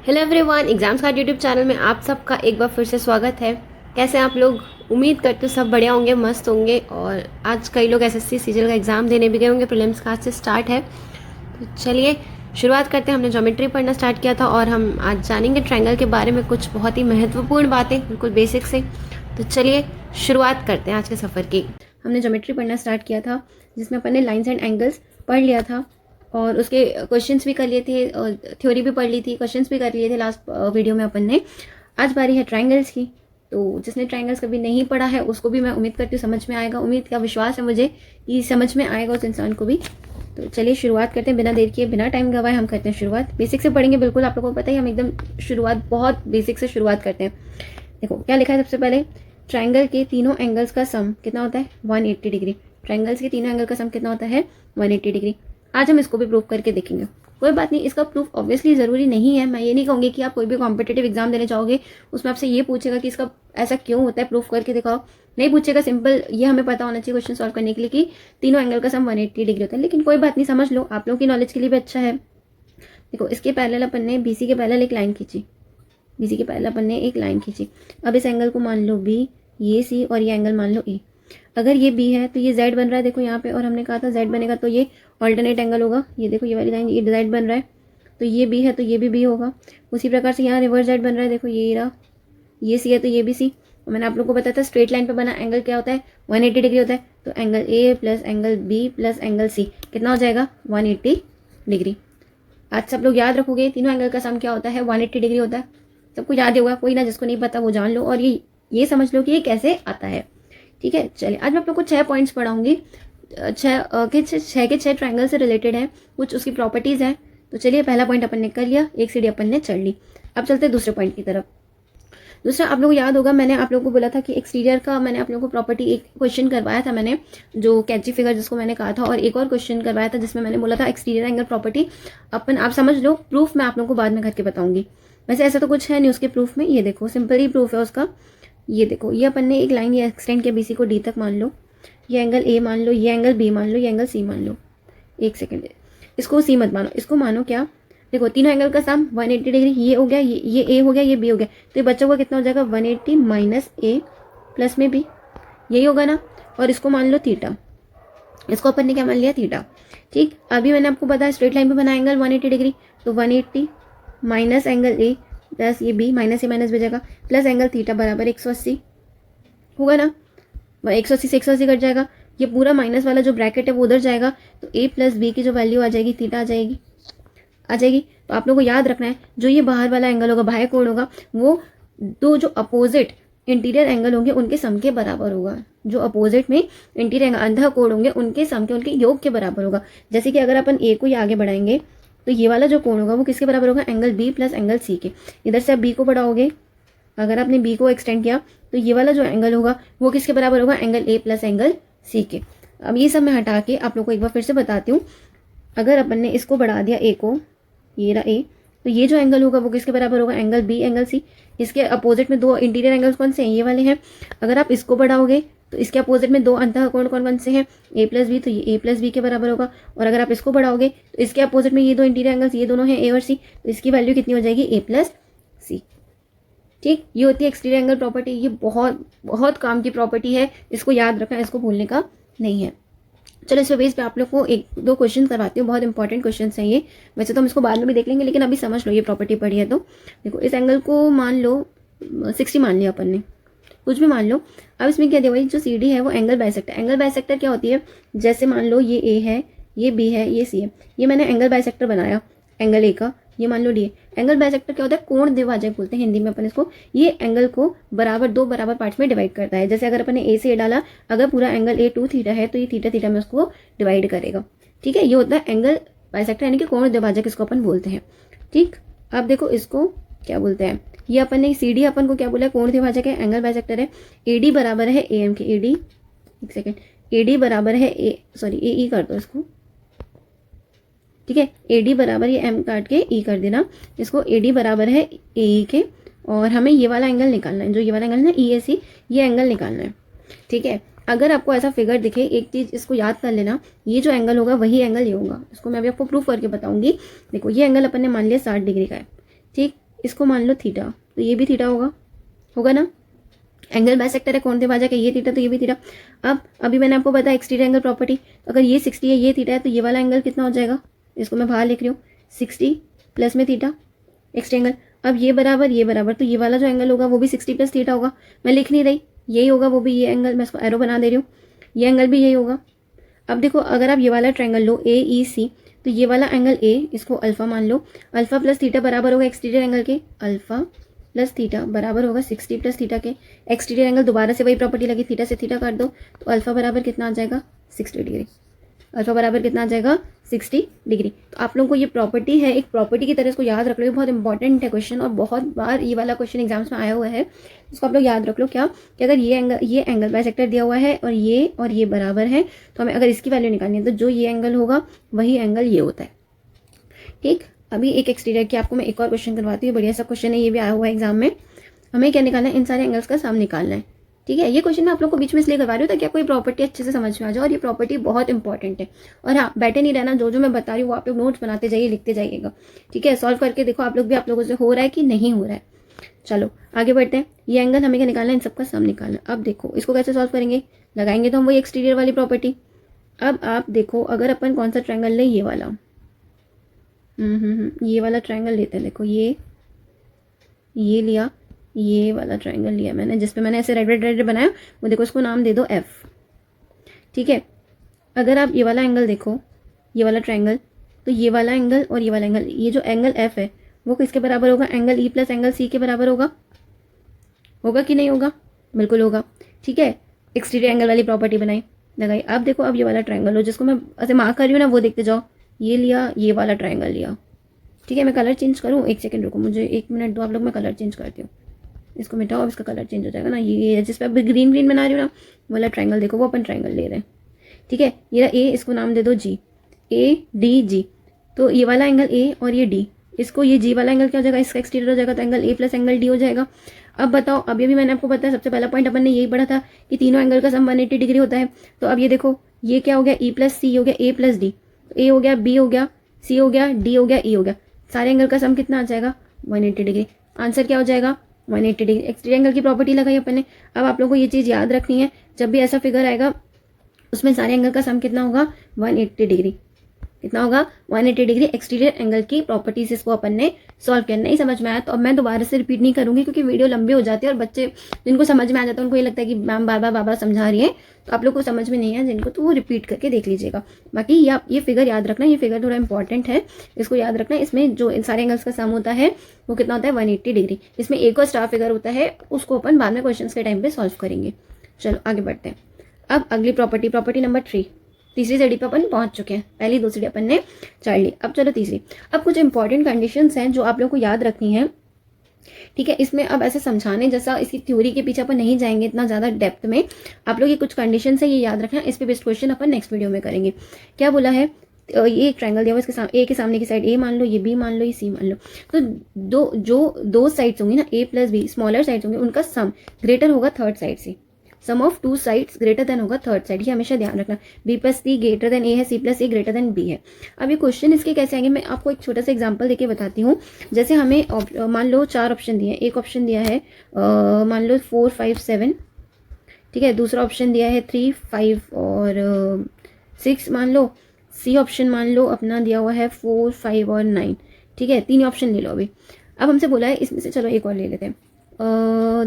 Hello everyone, exams का YouTube channel में आप सबका एक बार फिर से स्वागत है। कैसे हैं आप लोग? उम्मीद करते हो सब बढ़िया होंगे, मस्त होंगे। और आज कई लोग एसएससी सीजीएल का एग्ज़ाम देने भी गए होंगे। प्रीलिम्स का आज से स्टार्ट है, तो चलिए शुरुआत करते हैं। हमने ज्योमेट्री पढ़ना स्टार्ट किया था और हम आज जानेंगे ट्रायंगल के बारे में कुछ बहुत ही महत्वपूर्ण बातें, बिल्कुल बेसिक से। तो चलिए शुरुआत करते हैं आज के सफ़र की। हमने ज्योमेट्री पढ़ना स्टार्ट किया था जिसमें अपन ने लाइन्स एंड एंगल्स पढ़ लिया था और उसके क्वेश्चंस भी कर लिए थे और थ्योरी भी पढ़ ली थी, क्वेश्चंस भी कर लिए थे लास्ट वीडियो में अपन ने। आज बारी है ट्रायंगल्स की। तो जिसने ट्रायंगल्स कभी नहीं पढ़ा है उसको भी मैं उम्मीद करती हूँ समझ में आएगा। उम्मीद का विश्वास है मुझे कि समझ में आएगा उस इंसान को भी। तो चलिए शुरुआत करते हैं, बिना देर किए, बिना टाइम गवाए हम करते हैं शुरुआत। बेसिक से पढ़ेंगे, बिल्कुल आप लोगों को पता ही, हम एकदम शुरुआत बहुत बेसिक से शुरुआत करते हैं। देखो क्या लिखा है सबसे पहले, ट्रायंगल के तीनों एंगल्स का सम कितना होता है? 180 डिग्री। ट्रायंगल्स के तीनों एंगल का सम कितना होता है? 180 डिग्री। आज हम इसको भी प्रूव करके देखेंगे। कोई बात नहीं, इसका प्रूफ ऑब्वियसली ज़रूरी नहीं है। मैं ये नहीं कहूँगी कि आप कोई भी कॉम्पिटेटिव एग्जाम देने जाओगे उसमें आपसे ये पूछेगा कि इसका ऐसा क्यों होता है, प्रूफ करके दिखाओ। नहीं पूछेगा, सिंपल ये हमें पता होना चाहिए क्वेश्चन सॉल्व करने के लिए कि तीनों एंगल का सम 180 डिग्री होता है। लेकिन कोई बात नहीं, समझ लो, आप लोगों की नॉलेज के लिए भी अच्छा है। देखो इसके पैरेलल अपन ने बीसी के पैरेलल एक लाइन खींची, बीसी के पैरेलल अपन ने एक लाइन खींची। अब इस एंगल को मान लो बी, ये सी, और ये एंगल मान लो ए। अगर ये बी है तो ये जेड बन रहा है, देखो यहाँ पे, और हमने कहा था जेड बनेगा तो ये ऑल्टरनेट एंगल होगा। ये देखो ये वाली लाइन, ये जेड बन रहा है तो ये बी है तो ये भी बी होगा। उसी प्रकार से यहाँ रिवर्स जेड बन रहा है, देखो ये रहा, ये सी है तो ये भी सी। और मैंने आप लोग को बताया था स्ट्रेट लाइन पे बना एंगल क्या होता है? 180 डिग्री होता है। तो angle A plus angle B plus angle C कितना हो जाएगा? 180 डिग्री। आज सब लोग याद रखोगे तीनों एंगल का सम क्या होता है? 180 डिग्री होता है। सबको याद होगा, कोई ना जिसको नहीं पता वो जान लो और ये समझ लो कि ये कैसे आता है। ठीक है, चलिए आज मैं आप लोग को 6 पॉइंट्स पढ़ाऊंगी। छः के 6 ट्रायंगल से रिलेटेड है, कुछ उसकी प्रॉपर्टीज़ हैं। तो चलिए पहला पॉइंट अपन ने कर लिया, एक सीढ़ी अपन ने चढ़ ली। अब चलते हैं दूसरे पॉइंट की तरफ। दूसरा, आप लोगों को याद होगा मैंने आप लोगों को बोला था कि एक्सटीरियर का मैंने आप लोगों को प्रॉपर्टी एक क्वेश्चन करवाया था मैंने, जो कैची फिगर जिसको मैंने कहा था, और एक और क्वेश्चन करवाया था जिसमें मैंने बोला था एक्सटीरियर एंगल प्रॉपर्टी अपन आप समझ लो। प्रूफ मैं आप लोगों को बाद में करके बताऊंगी। वैसे ऐसा तो कुछ है नहीं उसके प्रूफ में, ये देखो सिंपल ही प्रूफ है उसका। ये देखो, ये अपन ने एक लाइन ये एक्सटेंड किया बीसी को डी तक मान लो, ये एंगल ए मान लो, ये एंगल बी मान लो, ये एंगल सी मान लो। एक सेकेंड, इसको सी मत मानो, इसको मानो क्या? देखो तीनों एंगल का सम 180 डिग्री, ये हो गया, ये ए हो गया, ये बी हो गया। तो ये बच्चा हुआ कितना हो जाएगा? 180 माइनस ए प्लस में बी, यही होगा ना। और इसको मान लो थीटा, इसको अपन ने क्या मान लिया? थीटा। ठीक, अभी मैंने आपको बताया स्ट्रेट लाइन पे बना एंगल 180 डिग्री, तो 180 माइनस एंगल ए प्लस ये बी, माइनस ए माइनस बचेगा, प्लस एंगल थीटा बराबर 180 होगा ना। 180 से 180 कट जाएगा, ये पूरा माइनस वाला जो ब्रैकेट है वो उधर जाएगा, तो ए प्लस बी की जो वैल्यू आ जाएगी थीटा आ जाएगी। तो आप लोगों को याद रखना है, जो ये बाहर वाला एंगल होगा, बाह्य कोण होगा, वो दो जो अपोजिट इंटीरियर एंगल होंगे उनके सम के बराबर होगा। जो अपोजिट में इंटीरियर अंधा कोण होंगे उनके सम के, उनके योग के बराबर होगा। जैसे कि अगर अपन ए को ही आगे बढ़ाएंगे तो ये वाला जो कोण होगा वो किसके बराबर होगा? Angle B plus angle C के। इधर से आप बी को बढ़ाओगे, अगर आपने बी को एक्सटेंड किया तो ये वाला जो एंगल होगा वो किसके बराबर होगा? Angle A plus angle C के। अब ये सब मैं हटा के आप लोग को एक बार फिर से बताती हूँ। अगर अपन ने इसको बढ़ा दिया ए को, ये रहा ए, तो ये जो एंगल होगा वो किसके बराबर होगा? Angle B angle C. इसके अपोजिट में दो इंटीरियर एंगल्स कौन से हैं? ये वाले हैं। अगर आप इसको बढ़ाओगे तो इसके अपोजिट में दो अंतः कोण कौन कौन से हैं? ए प्लस बी, तो ये ए प्लस बी के बराबर होगा। और अगर आप इसको बढ़ाओगे तो इसके अपोजिट में ये दो इंटीरियर एंगल्स, ये दोनों हैं ए और सी, तो इसकी वैल्यू कितनी हो जाएगी? ए प्लस सी। ठीक, ये होती है एक्सटीरियर एंगल प्रॉपर्टी। ये बहुत बहुत काम की प्रॉपर्टी है, इसको याद रखना, इसको भूलने का नहीं है। चलो इस बेस पे आप लोग को एक दो क्वेश्चन करवाती हूँ, बहुत इंपॉर्टेंट क्वेश्चन है ये। वैसे तो हम इसको बाद में भी देख लेंगे, लेकिन अभी समझ लो ये प्रॉपर्टी पढ़ी है तो। देखो इस एंगल को मान लो 60 मान लिया अपन ने, कुछ भी मान लो। अब इसमें क्या दिया भाई, जो सी डी है वो एंगल बाइसेक्टर। एंगल बाइसेक्टर क्या होती है? जैसे मान लो ये ए है, ये बी है, ये सी है, ये मैंने एंगल बाइसेक्टर बनाया एंगल ए का, ये मान लो डी है। एंगल बाइसेक्टर क्या होता है? कोण द्विभाजक बोलते हैं हिंदी में अपन इसको। ये एंगल को बराबर दो बराबर पार्ट्स में डिवाइड करता है। जैसे अगर अपन ने ए से ए डाला, अगर पूरा एंगल ए 2 थीटा है तो ये थीटा थीटा में उसको डिवाइड करेगा। ठीक है, ये होता है एंगल बाइसेक्टर, यानी कि कोण द्विभाजक इसको अपन बोलते हैं। ठीक, अब देखो इसको क्या बोलते हैं, ये अपन ने सी डी अपन को क्या बोला है? कोण द्विभाजक है, एंगल बाइसेक्टर है। ए डी बराबर है ए एम के, ए डी, एक सेकेंड, ए डी बराबर है ए ई कर दो इसको। ठीक है, ए डी बराबर, ये एम काट के ई कर देना, इसको ए डी बराबर है ए ई के। और हमें ये वाला एंगल निकालना है, जो ये वाला एंगल है ना, ई ए सी, ये एंगल निकालना है। ठीक है, अगर आपको ऐसा फिगर दिखे, एक चीज़ इसको याद कर लेना, ये जो एंगल होगा वही एंगल ये होगा। इसको मैं अभी आपको प्रूफ करके बताऊंगी। देखो ये एंगल अपन ने मान लिया 60 डिग्री का है। ठीक, इसको मान लो थीटा, तो ये भी थीटा होगा ना। एंगल बाइसेक्टर है कोण त्रिभाजक है, ये थीटा तो ये भी थीटा। अब अभी मैंने आपको बताया एक्सटीरियर एंगल प्रॉपर्टी, अगर ये 60 है ये थीटा है तो ये वाला एंगल कितना हो जाएगा, इसको मैं बाहर लिख रही हूँ 60 प्लस में थीटा एक्सटेंगल। अब ये बराबर तो ये वाला जो एंगल होगा वो भी 60 प्लस थीटा होगा, मैं लिख नहीं रही, यही होगा वो भी, ये एंगल मैं इसको एरो बना दे रही हूँ, ये एंगल भी यही होगा। अब देखो अगर आप ये वाला ट्रायंगल लो ए ई सी, तो ये वाला एंगल ए, इसको अल्फा मान लो, अल्फा प्लस थीटा बराबर होगा एक्सटीरियर एंगल के, अल्फा प्लस थीटा बराबर होगा 60 प्लस थीटा के। एक्सटीरियर एंगल दोबारा से वही प्रॉपर्टी लगी, थीटा से थीटा काट दो तो अल्फा बराबर कितना आ जाएगा 60 डिग्री, अल्फा बराबर कितना आ जाएगा 60 डिग्री। तो आप लोगों को ये प्रॉपर्टी है, एक प्रॉपर्टी की तरह इसको याद रख लो, बहुत इंपॉर्टेंट है क्वेश्चन और बहुत बार ये वाला क्वेश्चन एग्जाम्स में आया हुआ है। इसको आप लोग याद रख लो क्या कि अगर ये एंगल बाइसेक्टर दिया हुआ है और ये बराबर है, तो हमें अगर इसकी वैल्यू निकालनी है तो जो ये एंगल होगा वही एंगल ये होता है। ठीक, अभी एक एक्सटीरियर की आपको मैं एक और क्वेश्चन करवाती हूँ, बढ़िया सा क्वेश्चन है, ये भी आया हुआ है एग्जाम में। हमें क्या निकालना है, इन सारे एंगल्स का सम निकालना है। ठीक है, ये क्वेश्चन मैं आप लोग को बीच में इसलिए करवा रही हूँ ताकि आपको ये प्रॉपर्टी अच्छे से समझ में आ जाए, और ये प्रॉपर्टी बहुत इंपॉर्टेंट है। और हाँ, बैठे नहीं रहना, जो मैं बता रही हूँ वो आप लोग नोट्स बनाते जाइए, लिखते जाइएगा। ठीक है, सॉल्व करके देखो आप लोग भी, आप लोगों से हो रहा है कि नहीं हो रहा है। चलो आगे बढ़ते हैं, ये एंगल हमें क्या निकालना है, इन सबका सम निकालना है। अब देखो इसको कैसे सॉल्व करेंगे, लगाएंगे तो हम वही एक्सटीरियर वाली प्रॉपर्टी। अब आप देखो अगर अपन कौन सा ट्रायंगल ले, ये वाला ये वाला ट्रायंगल लेते हैं। देखो ये लिया, ये वाला ट्रायंगल लिया मैंने, जिसपे मैंने ऐसे रेड बनाया, वो देखो इसको नाम दे दो एफ। ठीक है, अगर आप ये वाला एंगल देखो, ये वाला ट्रायंगल, तो ये वाला एंगल और ये वाला एंगल, ये जो एंगल एफ है वो किसके बराबर होगा, angle E plus angle C के बराबर होगा कि नहीं होगा, बिल्कुल होगा। ठीक है, एक्सटीरियर एंगल वाली प्रॉपर्टी बनाई, लगाई। अब देखो अब ये वाला ट्रायंगल हो जिसको मैं ऐसे मार्क कर रही हूँ ना, वो देखते जाओ, ये लिया, ये वाला ट्रायंगल लिया। ठीक है, मैं कलर चेंज करूँ, एक सेकंड रुको, मुझे 1 मिनट दो आप लोग, मैं कलर चेंज करती हूँ। इसको मिटाओ, अब इसका कलर चेंज हो जाएगा ना। ये जिस पे अब ग्रीन बना रही हूँ ना, वाला ट्रायंगल देखो, वो अपन ट्रायंगल ले रहे हैं। ठीक है, ये ए, इसको नाम दे दो जी, ए डी जी। तो ये वाला एंगल ए और ये डी, इसको ये जी वाला एंगल क्या हो जाएगा, इसका एक्सटीरियर हो जाएगा, तो angle A plus angle D हो जाएगा। अब बताओ, अभी भी मैंने आपको बताया, सबसे पहला पॉइंट अपन ने यही पढ़ा था कि तीनों एंगल का सम 180 डिग्री होता है। तो अब ये देखो, ये क्या हो गया, ई प्लस सी हो गया, ए प्लस डी, ए हो गया, बी हो गया, सी हो गया, डी हो गया, ई हो गया, सारे एंगल का सम कितना आ जाएगा 180 डिग्री। आंसर क्या हो जाएगा 180 डिग्री। एक्सटीरियर एंगल की प्रॉपर्टी लगाई अपन ने। अब आप लोगों को ये चीज़ याद रखनी है, जब भी ऐसा फिगर आएगा उसमें सारे एंगल का सम कितना होगा 180 डिग्री। कितना होगा 180 डिग्री। एक्सटीरियर एंगल की प्रॉपर्टीज इसको अपन ने सॉल्व किया। नहीं समझ में आया तो अब मैं दोबारा से रिपीट नहीं करूंगी, क्योंकि वीडियो लंबी हो जाती है और बच्चे जिनको समझ में आ जाता है उनको ये लगता है कि मैम बार बार समझा रही है, तो आप लोग को समझ में नहीं है जिनको, तो वो रिपीट करके देख लीजिएगा। बाकी ये फिगर याद रखना, ये फिगर थोड़ा इंपॉर्टेंट है, इसको याद रखना। इसमें जो सारे एंगल्स का सम होता है वो कितना होता है 180 डिग्री। इसमें एक और स्टार फिगर होता है, उसको अपन बाद में क्वेश्चन के टाइम पे सॉल्व करेंगे। चलो आगे बढ़ते हैं। अब अगली प्रॉपर्टी नंबर 3, तीसरी सीढ़ी पर अपन पहुंच चुके हैं। पहली दो सीढ़ी अपन ने चढ़ ली, अब चलो तीसरी। अब कुछ इंपॉर्टेंट कंडीशंस हैं जो आप लोगों को याद रखनी है। ठीक है, इसमें अब ऐसे समझाने जैसा इसकी थ्योरी के पीछे अपन नहीं जाएंगे इतना ज़्यादा डेप्थ में। आप लोग ये कुछ कंडीशंस है ये याद रखना, इस पे बेस्ड क्वेश्चन अपन नेक्स्ट वीडियो में करेंगे। क्या बोला है, ये एक ट्रायंगल दिया हुआ, इसके सामने ए के सामने की साइड ए मान लो, ये बी मान लो, ये सी मान लो। तो दो साइड्स होंगी ना, A plus B, smaller sides होंगे, उनका सम ग्रेटर होगा थर्ड साइड से। Sum of two sides greater than होगा थर्ड साइड, ये हमेशा ध्यान रखना। B plus C greater than A है, C plus A greater than B है। अब ये क्वेश्चन इसके कैसे आएंगे, मैं आपको एक छोटा सा एग्जांपल देके बताती हूँ। जैसे हमें मान लो 4 ऑप्शन दिए हैं। एक ऑप्शन दिया है मान लो 4, 5, 7, ठीक है। दूसरा ऑप्शन दिया है 3, 5 और 6 मान लो। सी ऑप्शन मान लो अपना दिया हुआ है 4, 5 और 9, ठीक है। 3 ऑप्शन ले लो अभी। अब हमसे बोला है इसमें से चलो एक और ले लेते हैं,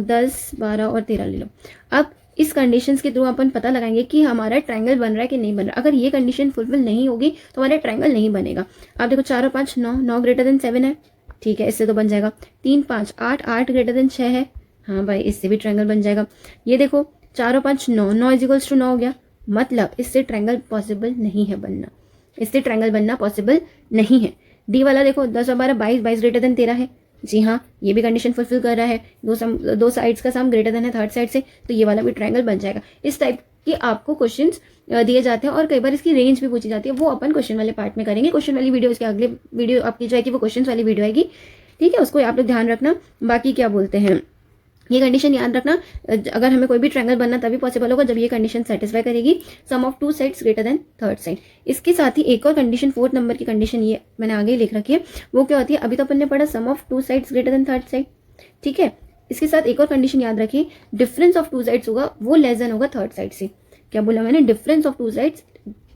10, 12 और 13 ले लो। अब इस कंडीशंस के थ्रू अपन पता लगाएंगे कि हमारा ट्रायंगल बन रहा है कि नहीं बन रहा। अगर ये कंडीशन फुलफिल नहीं होगी तो हमारा ट्रायंगल नहीं बनेगा। आप देखो 4 और 5 9, 9 ग्रेटर देन 7 है, ठीक है, इससे तो बन जाएगा। 3, 5, 8, 8 ग्रेटर देन 6 है, हाँ भाई इससे भी ट्रायंगल बन जाएगा। ये देखो 4 और 5 9, 9 इक्वल्स टू 9 हो गया, मतलब इससे ट्रायंगल पॉसिबल नहीं है बनना, इससे ट्रायंगल बनना पॉसिबल नहीं है। डी वाला देखो 10 और 12 22, 22 ग्रेटर देन 13 है, जी हाँ ये भी कंडीशन फुलफिल कर रहा है। दो साइड्स का सम ग्रेटर देन है थर्ड साइड से, तो ये वाला भी ट्रायंगल बन जाएगा। इस टाइप के आपको क्वेश्चंस दिए जाते हैं और कई बार इसकी रेंज भी पूछी जाती है, वो अपन क्वेश्चन वाले पार्ट में करेंगे। क्वेश्चन वाली वीडियो इसके अगले वीडियो आपकी जो है कि वो क्वेश्चन वाली वीडियो आएगी, ठीक है, उसको आप लोग ध्यान रखना। बाकी क्या बोलते हैं, ये कंडीशन याद रखना, अगर हमें कोई भी ट्रायंगल बनना तभी पॉसिबल होगा जब ये कंडीशन सेटिस्फाई करेगी, sum of two sides greater than third side. इसके साथ ही एक और कंडीशन, 4th नंबर की कंडीशन, ये मैंने आगे लिख रखी है, वो क्या होती है, अभी तो अपन ने पढ़ा sum of two sides greater than third side, ठीक है। इसके साथ एक और कंडीशन याद रखिए, डिफरेंस ऑफ टू साइड्स होगा वो लेस देन होगा थर्ड साइड से। क्या बोला मैंने, डिफरेंस ऑफ टू साइड्स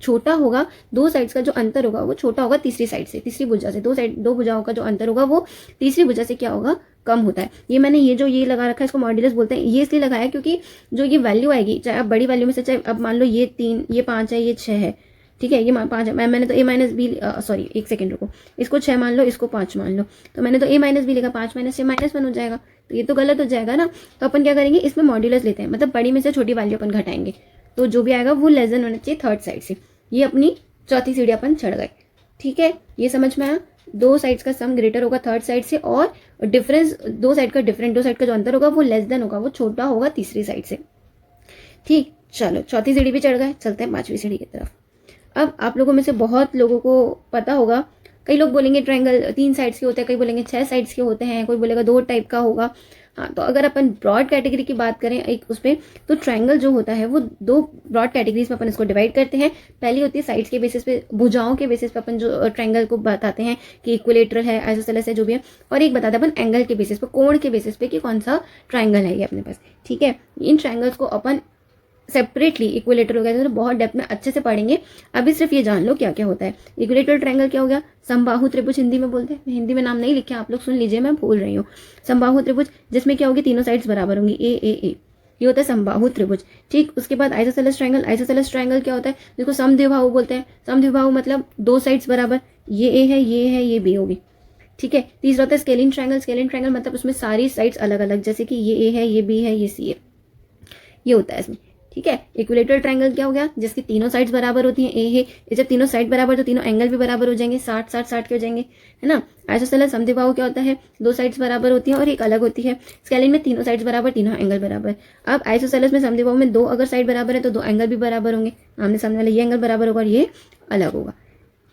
छोटा होगा, दो साइड्स का जो अंतर होगा वो छोटा होगा तीसरी साइड से, तीसरी भुजा से, दो भुजाओं का जो अंतर होगा वो तीसरी भुजा से क्या होगा, कम होता है। ये मैंने ये जो ये लगा रखा है इसको मॉड्यूलस बोलते हैं, ये इसलिए लगाया क्योंकि जो ये वैल्यू आएगी, चाहे अब बड़ी वैल्यू में से, चाहे अब मान लो ये 3, ये 5 है, ये 6 है, ठीक है, ये 5 है, मैंने तो a माइनस बी, सॉरी एक सेकंड रुको, इसको 6 मान लो, इसको 5 मान लो, तो मैंने तो a माइनस बी लिखा, 5 माइनस 6 -1 हो जाएगा, तो ये तो गलत हो जाएगा ना। तो अपन क्या करेंगे, इसमें मॉड्यूलस लेते हैं, मतलब बड़ी में से छोटी वैल्यू अपन घटाएंगे, तो जो भी आएगा वो लेस देन होना चाहिए थर्ड साइड से। ये अपनी चौथी सीढ़ी अपन चढ़ गए, ठीक है, ये समझ में आया। दो साइड्स का सम ग्रेटर होगा थर्ड साइड से, और डिफरेंस दो साइड का जो अंतर होगा वो लेस देन होगा, वो छोटा होगा तीसरी साइड से, ठीक। चलो चौथी सीढ़ी भी चढ़ गए, चलते हैं 5वीं सीढ़ी की तरफ। अब आप लोगों में से बहुत लोगों को पता होगा, कई लोग बोलेंगे ट्रायंगल 3 साइड्स के होते हैं, कई बोलेंगे 6 साइड्स के होते हैं, कोई बोलेगा 2 टाइप का होगा। हाँ, तो अगर अपन ब्रॉड कैटेगरी की बात करें एक उस पर, तो ट्रायंगल जो होता है वो 2 ब्रॉड कैटेगरीज में अपन इसको डिवाइड करते हैं। पहली होती है साइड्स के बेसिस पे, भुजाओं के बेसिस पे अपन जो ट्रायंगल को बताते हैं कि इक्विलेटरल है, आइसोसेलेस है, जो भी है, और एक बताते हैं अपन एंगल के बेसिस पे, कोण के बेसिस पे कि कौन सा ट्रायंगल है ये अपने पास, ठीक है। इन ट्रायंगल्स को अपन सेपरेटली इक्विलेटरल वगैरह तो बहुत डेप्थ में अच्छे से पढ़ेंगे। अभी सिर्फ ये जान लो क्या क्या होता है। इक्विलेटरल ट्रायंगल क्या हो गया, समबाहु त्रिभुज हिंदी में बोलते हैं, हिंदी में नाम नहीं लिखे, आप लोग सुन लीजिए, मैं भूल रही हूँ। समबाहु त्रिभुज जिसमें क्या होगी, तीनों साइड्स बराबर होंगी, ए, ये होता है समबाहु त्रिभुज, ठीक। उसके बाद आइसोसेलेस ट्रायंगल, आइसोसेलेस ट्रायंगल क्या होता है, जिसको समद्विबाहु बोलते हैं। समद्विबाहु मतलब दो साइड्स बराबर, ये ए है, ये है, ये बी होगी, ठीक है। तीसरा होता है स्केलिन ट्रायंगल, स्केलिन ट्रायंगल मतलब उसमें सारी साइड्स अलग अलग, जैसे कि ये ए है, ये बी है, ये सी है, ये होता है इसमें, ठीक है। इक्विलेटरल ट्रायंगल क्या हो गया, जिसकी तीनों साइड्स बराबर होती हैं, ए है, जब तीनों साइड बराबर तो तीनों एंगल भी बराबर हो जाएंगे, 60 के हो जाएंगे, है ना। आइसोसेलेस समद्विबाहु क्या होता है, दो साइड्स बराबर होती हैं और एक अलग होती है। स्केलिन में तीनों साइड्स बराबर, तीनों एंगल बराबर। अब आइसोसेलेस में समद्विबाहु में दो अगर साइड बराबर है तो दो एंगल भी बराबर होंगे, आमने सामने वाला ये एंगल बराबर होगा और ये अलग होगा,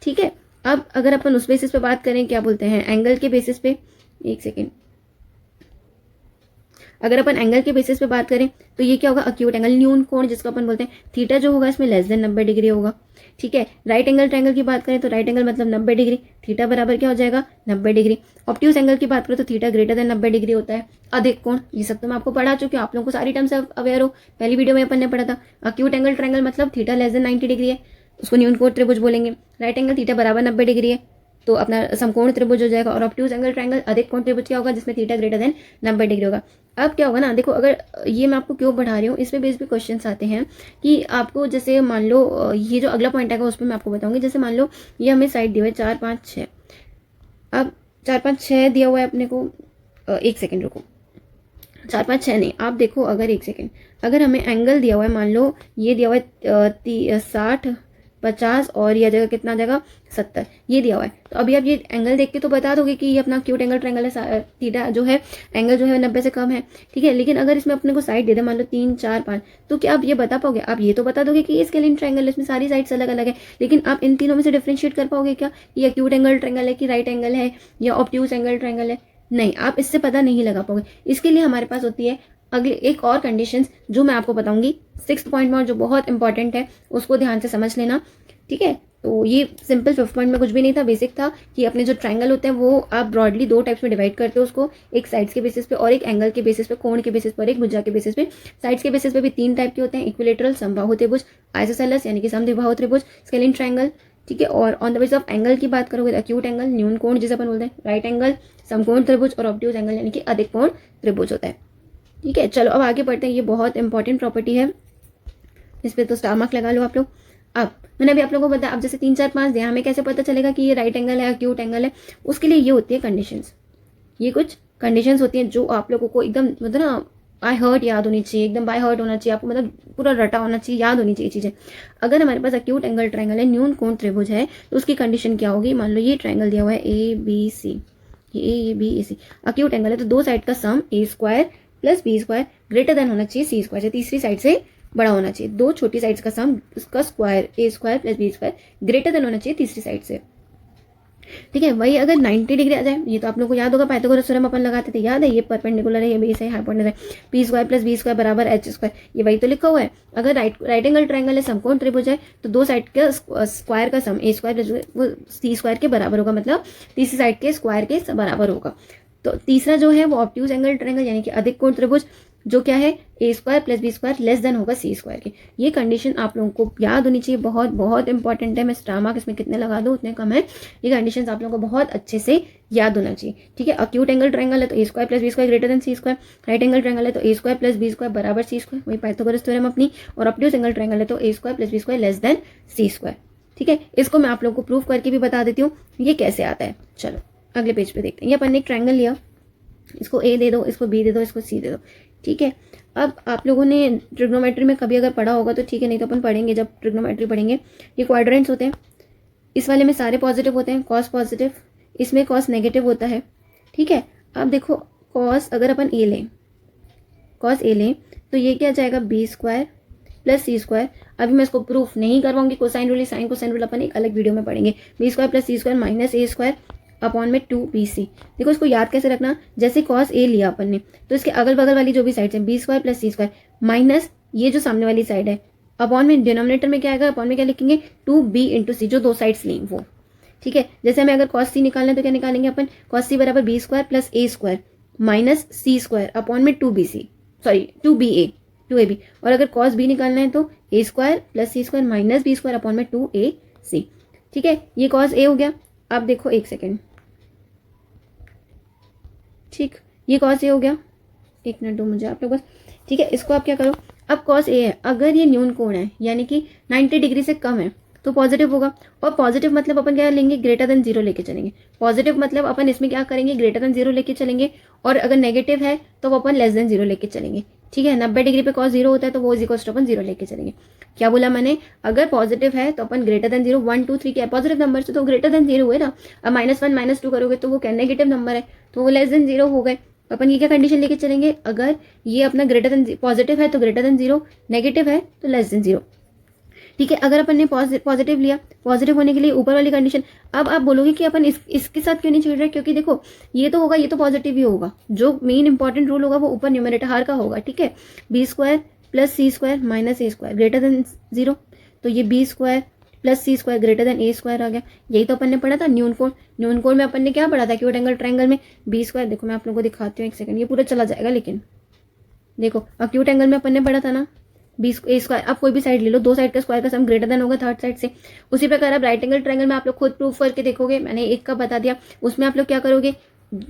ठीक है। अब अगर अपन उस बेसिस पे बात करें, क्या बोलते हैं, एंगल के बेसिस पे, एक सेकेंड, अगर अपन एंगल के बेसिस पे बात करें तो ये क्या होगा, अक्यूट एंगल, न्यून कोण जिसको अपन बोलते हैं। थीटा जो होगा इसमें लेस देन 90 डिग्री होगा, ठीक है। राइट एंगल ट्रायंगल की बात करें तो राइट एंगल मतलब 90 डिग्री, थीटा बराबर क्या हो जाएगा, 90 डिग्री। ऑब्ट्यूज एंगल की बात करें तो थीटा ग्रेटर देन 90 डिग्री होता है। अधिक कोण, ये सब तो मैं आपको पढ़ा चुकी हूँ, आप लोगों को सारी टर्म्स अवेयर हो, पहली वीडियो में अपन ने पढ़ा था। अक्यूट एंगल ट्रायंगल मतलब थीटा लेस देन 90 डिग्री है, उसको न्यून कोण त्रिभुज बोलेंगे। राइट एंगल थीटा बराबर 90 डिग्री है तो अपना समकोण त्रिभुज हो जाएगा। और ऑब्ट्यूज एंगल ट्रायंगल अधिक कोण त्रिभुज क्या होगा, जिसमें थीटा ग्रेटर देन 90 डिग्री होगा। अब क्या होगा ना, देखो अगर ये मैं आपको क्यों पढ़ा रही हूँ, इसमें बेस पे क्वेश्चन आते हैं कि आपको, जैसे मान लो ये जो अगला पॉइंट आएगा उस पर मैं आपको बताऊंगी। जैसे मान लो ये हमें साइड दिया हुआ है 4, 5, 6, अब 4, 5, 6 दिया हुआ है अपने को, एक सेकेंड रुको, 4, 5, 6 नहीं, आप देखो, अगर एक सेकेंड, अगर हमें एंगल दिया हुआ है, मान लो ये दिया हुआ है 60, 50 और यह जगह कितना जगह 70, ये दिया हुआ है। तो अभी आप ये एंगल देख के तो बता दोगे कि ये अपना क्यूट एंगल ट्रायंगल है, थीटा जो है एंगल जो है 90 से कम है, ठीक है। लेकिन अगर इसमें अपने को साइड दे दे, मान लो 3, 4, 5, तो क्या आप ये बता पाओगे, आप ये तो बता दोगे कि ये स्केलिन ट्रायंगल है, इसमें सारी साइड्स अलग अलग है, लेकिन आप इन तीनों में से डिफरेंशिएट कर पाओगे क्या, ये एक्यूट एंगल ट्रायंगल है कि राइट एंगल है या ऑब्ट्यूज एंगल ट्रायंगल है, नहीं, आप इससे पता नहीं लगा पाओगे। इसके लिए हमारे पास होती है अगले एक और कंडीशंस जो मैं आपको बताऊंगी 6th पॉइंट में, और जो बहुत इंपॉर्टेंट है, उसको ध्यान से समझ लेना, ठीक है। तो ये सिंपल 5th पॉइंट में कुछ भी नहीं था, बेसिक था कि अपने जो ट्रायंगल होते हैं वो आप ब्रॉडली 2 टाइप्स में डिवाइड करते हो उसको, एक साइड्स के बेसिस पे और एक एंगल के बेसिस पे, कोण के बेसिस पे और एक भुजा के बेसिस पे। साइड्स के बेसिस पे भी 3 टाइप के होते हैं, इक्विलेटरल, समबाहु त्रिभुज, आइसोसेलेस यानी कि समद्विबाहु त्रिभुज, स्केलिन ट्रायंगल, ठीक है। और on the basis of angle की बात करोगे तो एक्यूट एंगल, न्यून कोण जिसे अपन बोलते हैं, राइट एंगल, समकोण त्रिभुज, और ऑब्ट्यूज एंगल यानी कि अधिक कोण त्रिभुज होता है, ठीक है। चलो अब आगे बढ़ते हैं, ये बहुत इंपॉर्टेंट प्रॉपर्टी है, इस पर तो स्टार मार्क लगा लो आप लोग। अब मैंने अभी आप लोगों को बताया, अब जैसे 3, 4, 5 दिया, हमें कैसे पता चलेगा कि ये राइट एंगल है, एक्यूट एंगल है, उसके लिए ये होती है कंडीशंस, ये कुछ कंडीशंस होती हैं जो आप लोगों को एकदम मतलब ना आई हर्ट याद होनी चाहिए, एकदम बाय हर्ट होना चाहिए आपको, मतलब पूरा रटा होना चाहिए, याद होनी चाहिए चीजें। अगर हमारे पास एक्यूट एंगल ट्रायंगल है, न्यून कोण त्रिभुज है, तो उसकी कंडीशन क्या होगी, मान लो ये ट्रायंगल दिया हुआ है ABC, ये BAC, एक्यूट एंगल है, तो दो साइड का सम A² + B² ग्रेटर देन होना चाहिए C², तीसरी साइड से बड़ा होना चाहिए। दो छोटी साइड्स का सम, उसका square A² + B² greater than होना चाहिए तीसरी साइड से, ठीक है। वही अगर 90 डिग्री आ जाए, ये तो आप लोगों को याद होगा, पाइथागोरस थ्योरम अपन लगाते थे, याद है, ये परपेंडिकुलर है, ये बेस है, हाइपोटेनस है, P square plus B square बराबर एच स्क्वायर, ये वही तो लिखा हुआ है। अगर राइट एंगल ट्रायंगल है, समकोण त्रिभुज है, तो दो साइड के स्क्वायर का सम ए स्क्वायर प्लस वो सी स्क्वायर के बराबर होगा, मतलब तीसरी साइड के स्क्वायर के बराबर होगा। तो तीसरा जो है वो ऑब्ट्यूज एंगल ट्रायंगल यानी कि अधिक कोण त्रिभुज, जो क्या है A square plus B square less than होगा सी स्क्वायर के। ये कंडीशन आप लोगों को याद होनी चाहिए, बहुत बहुत इंपॉर्टेंट है। मैं स्टार मार्क इसमें कितने लगा दूं उतने कम है। ये कंडीशंस आप लोगों को बहुत अच्छे से याद होना चाहिए। ठीक है। अक्यूट एंगल ट्रायंगल है तो A square plus B square greater than C square, right angle triangle है तो A square plus B square बराबर सी स्क्वायर, वही पाइथागोरस थ्योरम अपनी। और ऑब्ट्यूज एंगल ट्रायंगल है तो A square plus B square less than C square. ठीक है। इसको मैं आप लोगों को प्रूव करके भी बता देती हूँ ये कैसे आता है। चलो अगले पेज पे देखते हैं। ये अपन ने एक ट्रायंगल लिया, इसको ए दे दो, इसको बी दे दो, इसको सी दे दो। ठीक है। अब आप लोगों ने ट्रिग्नोमेट्री में कभी अगर पढ़ा होगा तो ठीक है, नहीं तो अपन पढ़ेंगे जब ट्रिग्नोमेट्री पढ़ेंगे। ये क्वाड्रेंट्स होते हैं, इस वाले में सारे पॉजिटिव होते हैं, कॉस पॉजिटिव, इसमें कॉस नेगेटिव होता है। ठीक है। अब देखो कॉस अगर अपन ए लें, कॉस ए लें तो ये क्या जाएगा B square plus C square. अभी मैं इसको प्रूफ नहीं करवाऊंगी, cosine rule sine cosine rule अपन एक अलग वीडियो में पढ़ेंगे। B square plus C square minus A square upon में 2bc। देखो इसको याद कैसे रखना, जैसे कॉस ए लिया अपन ने तो इसके अगल बगल वाली जो भी साइड है B square plus C square minus ये जो सामने वाली साइड है अपॉन में डिनोमिनेटर में क्या आएगा, अपॉन में क्या लिखेंगे 2b इंटू सी, जो दो साइड्स ली वो। ठीक है। जैसे हमें अगर कॉस सी निकालना है तो क्या निकालेंगे अपन, कॉस सी बराबर बी स्क्वायर प्लस ए स्क्वायर माइनस सी स्क्वायर अपॉन में 2bc, सॉरी 2ab। और अगर कॉस बी निकालना है तो A square plus C square minus B square upon में 2ac। ठीक है। ये कॉस ए हो गया। अब देखो एक सेकेंड, ठीक, ये कॉस ए हो गया, एक मिनट दो मुझे आप लोग बस। ठीक है। इसको आप क्या करो, अब कॉस ए है, अगर ये न्यून कोण है यानी कि 90 डिग्री से कम है तो पॉजिटिव होगा। और पॉजिटिव मतलब अपन क्या लेंगे, ग्रेटर देन जीरो लेके चलेंगे। पॉजिटिव मतलब अपन इसमें क्या करेंगे, ग्रेटर देन जीरो लेके चलेंगे। और अगर नेगेटिव है तो वो अपन लेस देन जीरो लेके चलेंगे। ठीक है। 90 डिग्री पे कॉस जीरो होता है तो वो इक्वल्स टू अपन जीरो लेके चलेंगे। क्या बोला मैंने, अगर पॉजिटिव है तो अपन ग्रेटर देन जीरो, 1 2 3 क्या पॉजिटिव नंबर से तो ग्रेटर देन जीरो हुए ना। अब -1 -2 करोगे तो वो क्या नेगेटिव नंबर है तो वो लेस देन जीरो हो गए। अपन ये क्या कंडीशन लेके चलेंगे, अगर ये अपना ग्रेटर देन पॉजिटिव है तो ग्रेटर देन जीरो, नेगेटिव है तो लेस देन जीरो। ठीक है। अगर अपन ने पॉजिटिव लिया, पॉजिटिव होने के लिए ऊपर वाली कंडीशन। अब आप बोलोगे कि अपन इसके साथ क्यों नहीं छेड़ रहे, क्योंकि देखो ये तो होगा, ये तो पॉजिटिव ही होगा। जो मेन इंपॉर्टेंट रूल होगा वो ऊपर न्यूमरेटर हार का होगा। ठीक है। B square plus C square minus A square greater than zero, तो ये B square plus C square greater than ए स्क्वायर आ गया। यही तो अपन ने पढ़ा था न्यून कोण। न्यून कोण में अपन ने क्या पढ़ा था, एक्यूट एंगल ट्रायंगल में बी स्क्वायर, देखो मैं आप लोगों को दिखाती हूँ एक सेकंड, ये पूरा चला जाएगा लेकिन देखो एक्यूट एंगल में अपन ने पढ़ा था ना बी स्क्वायर। आप कोई भी साइड ले लो, दो साइड का स्क्वायर का सम ग्रेटर देन होगा थर्ड साइड से। उसी प्रकार अब राइट एंगल ट्रायंगल में आप लोग खुद प्रूफ करके देखोगे, मैंने एक का बता दिया, उसमें आप लोग क्या करोगे,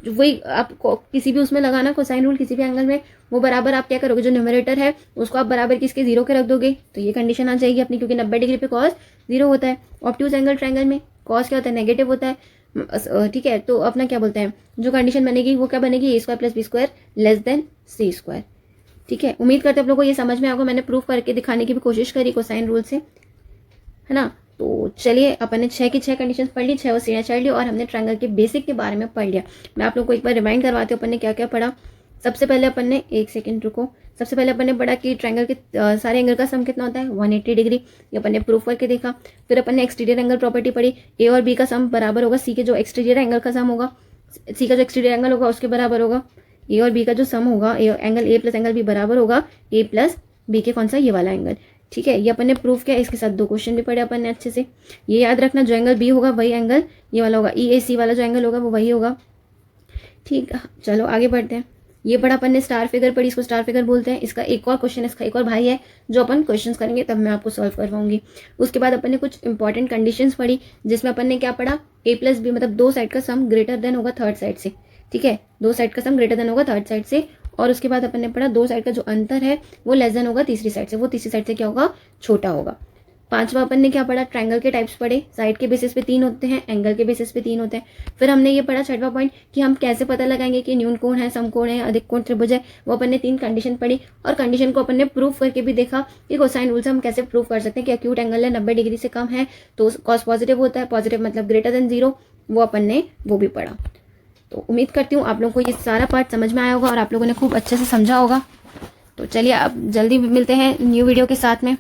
वही आप किसी भी उसमें लगाना कोसाइन रूल किसी भी एंगल में, वो बराबर आप क्या करोगे, जो न्यूमरेटर है उसको आप बराबर किसके जीरो के रख दोगे तो ये कंडीशन आ जाएगी अपनी, क्योंकि 90 डिग्री पे कॉस जीरो होता है। ऑब्ट्यूज एंगल ट्रायंगल में कॉस क्या होता है, नेगेटिव होता है। ठीक है। तो अपना क्या बोलते हैं, जो कंडीशन बनेगी वो क्या बनेगी, A square plus B square less than C square. ठीक है। उम्मीद करते हैं आप लोगों को ये समझ में आएगा। मैंने प्रूफ करके दिखाने की भी कोशिश करी कोसाइन रूल से, है ना। तो चलिए अपन ने 6 की 6 कंडीशंस पढ़ ली, 6 वो सीढ़ियाँ चढ़ ली और हमने ट्रायंगल के बेसिक के बारे में पढ़ लिया। मैं आप लोगों को एक बार रिमाइंड करवाती हूँ अपन ने क्या क्या पढ़ा। सबसे पहले अपन ने, एक सेकंड रुको, सबसे पहले अपन ने पढ़ा कि ट्रायंगल के सारे एंगल का सम कितना होता है 180 डिग्री, ये अपन ने प्रूफ करके देखा। फिर अपन ने एक्सटीरियर एंगल प्रॉपर्टी पढ़ी, ए और बी का सम बराबर होगा सी के जो एक्सटीरियर एंगल का सम होगा, सी का जो एक्सटीरियर एंगल होगा उसके बराबर होगा ए और बी का जो सम होगा, angle A plus angle B बराबर होगा ए प्लस बी के कौन सा, ये वाला एंगल। ठीक है। ये अपन ने प्रूफ किया। इसके साथ 2 क्वेश्चन भी पढ़े अपन ने अच्छे से। ये याद रखना, जो एंगल बी होगा वही एंगल ये वाला होगा, ई ए सी वाला जो एंगल होगा वो वही होगा। ठीक है। चलो आगे बढ़ते हैं। ये पढ़ा अपन ने स्टार फिगर पढ़ी, इसको स्टार फिगर बोलते हैं। इसका एक और क्वेश्चन, इसका एक और भाई है जो अपन क्वेश्चंस करेंगे तब मैं आपको सॉल्व करवाऊंगी। उसके बाद अपन ने कुछ इंपॉर्टेंट कंडीशंस पढ़ी, जिसमें अपन ने क्या पढ़ा, ए प्लस बी मतलब दो साइड का सम ग्रेटर देन होगा थर्ड साइड से। ठीक है। दो साइड का सम ग्रेटर देन होगा थर्ड साइड से। और उसके बाद अपन ने पढ़ा दो साइड का जो अंतर है वो लेस देन होगा तीसरी साइड से, वो तीसरी साइड से क्या होगा, छोटा होगा। पांचवा अपन ने क्या पढ़ा, ट्रायंगल के टाइप्स पढ़े, साइड के बेसिस पे 3 होते हैं, एंगल के बेसिस पे 3 होते हैं। फिर हमने ये पढ़ा छठवां पॉइंट कि हम कैसे पता लगाएंगे कि न्यून कोण है, समकोण है, अधिक कोण त्रिभुज है। वो अपन ने 3 कंडीशन पढ़ी और कंडीशन को अपन ने प्रूफ करके भी देखा कि कोसाइन रूल से हम कैसे प्रूफ कर सकते हैं कि एक्यूट एंगल है 90 डिग्री से कम है तो कॉस पॉजिटिव होता है, पॉजिटिव मतलब ग्रेटर देन जीरो, वो अपन ने वो भी पढ़ा। तो उम्मीद करती हूँ आप लोगों को ये सारा पार्ट समझ में आया होगा और आप लोगों ने खूब अच्छे से समझा होगा। तो चलिए अब जल्दी मिलते हैं न्यू वीडियो के साथ में।